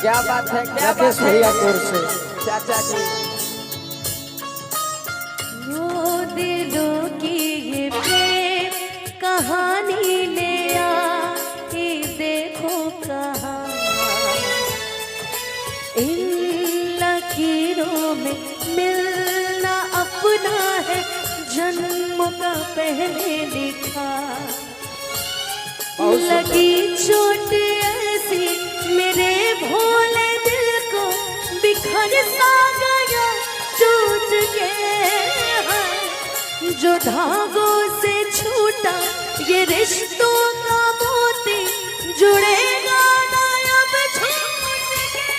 क्या बात है, क्या राकेश भैया कोर से चाचा जी। वो दिलों की ये प्रेम कहानी ले आई देखो कहाँ, इन लकीरों में मिलना अपना है जन्म का पहले लिखा। लगी चोट ऐसी मेरे भोले दिल को बिखर सा गया टूट के है। जो धागों से छूटा ये रिश्तों का मोती जुड़ेगा ना अब छूट के।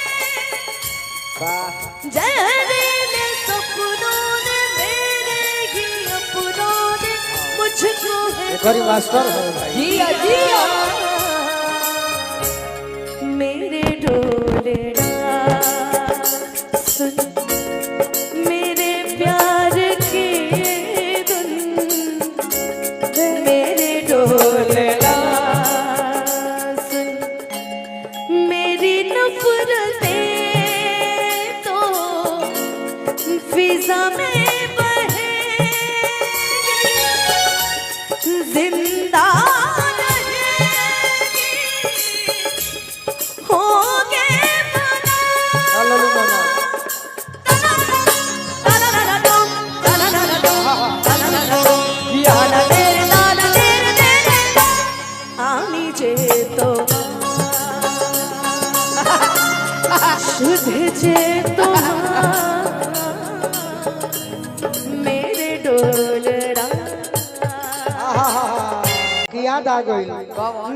जहरीले सपनों ने मेरे ही अपनों ने मुझको एक और मास्टर है भाई। जिया जिया मेरे ढोलना सुन मेरे प्यार की धुन, मेरे ढोलना सुन मेरी नफरतें तो फिजा में बहेंगी, जिंदा मेरे डोलरा याद आ गई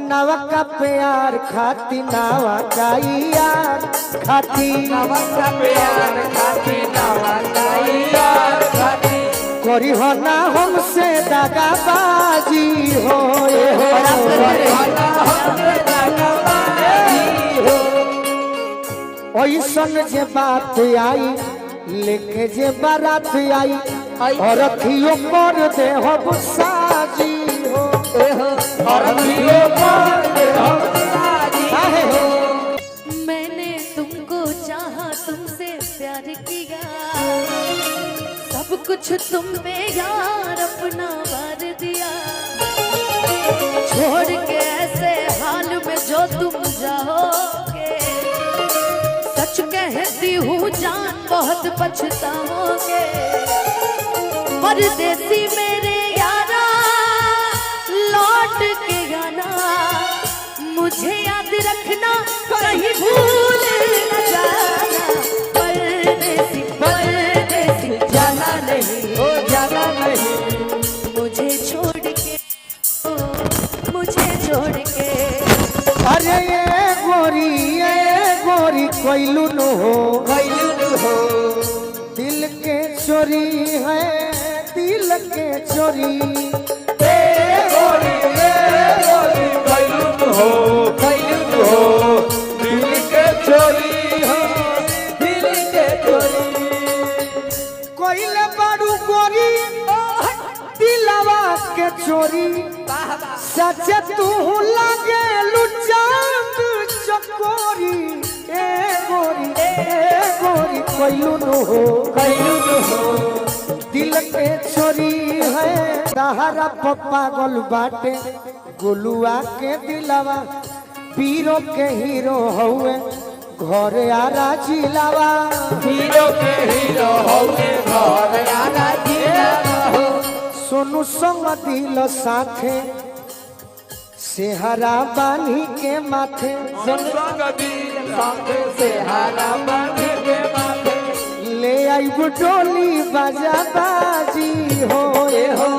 नवा का प्यार खाती नवा का यार खाती, नवा का प्यार खाती, नवा का यार खाती। करी हो ना हमसे दगाबाजी हो ऐसन जे बात आई लेके जे बारात आई और अखियों पर दे हो साजी हो, और अखियों पर दे हो साजी हो। मैंने तुमको चाहा तुमसे प्यार किया, सब कुछ तुम पे यार अपना वार दिया। छोड़ के ऐसे हाल में जो तुम जाओगे, सच कहती हूँ जान बहुत पछताओगे। परदेसी मेरे यारा लौट के आना, मुझे याद रखना कहीं भूल न जाना। परदेसी परदेसी जाना नहीं, ओ जाना नहीं, मुझे छोड़ के, ओ मुझे छोड़ के। अरे ये गोरी कोइलू न हो, कैलू हो। दिल के चोरी है दिल के चोरी। गोरी कैलू हो, कैलू हो। दिल के चोरी हो, दिल के चोरी। कोइले बारू गोरी दिलवा के चोरी, सच तू लगे लुचांद चकोरी। ए गोरी कोइलू न हो, कैलू हो। दिल के चोरी है तहरा पागल बाटे गोलुआ के दिलवा। पीरो के हीरो हुए घरे आरा जिलावा, हीरो के हीरो होके घर आना जिया हो। सोनू संग दिल साथे सेहरा बानी के माथे। संग दिल संग से हारा बांधे के माथे। ले आई डोली बाजा बाजी हो हो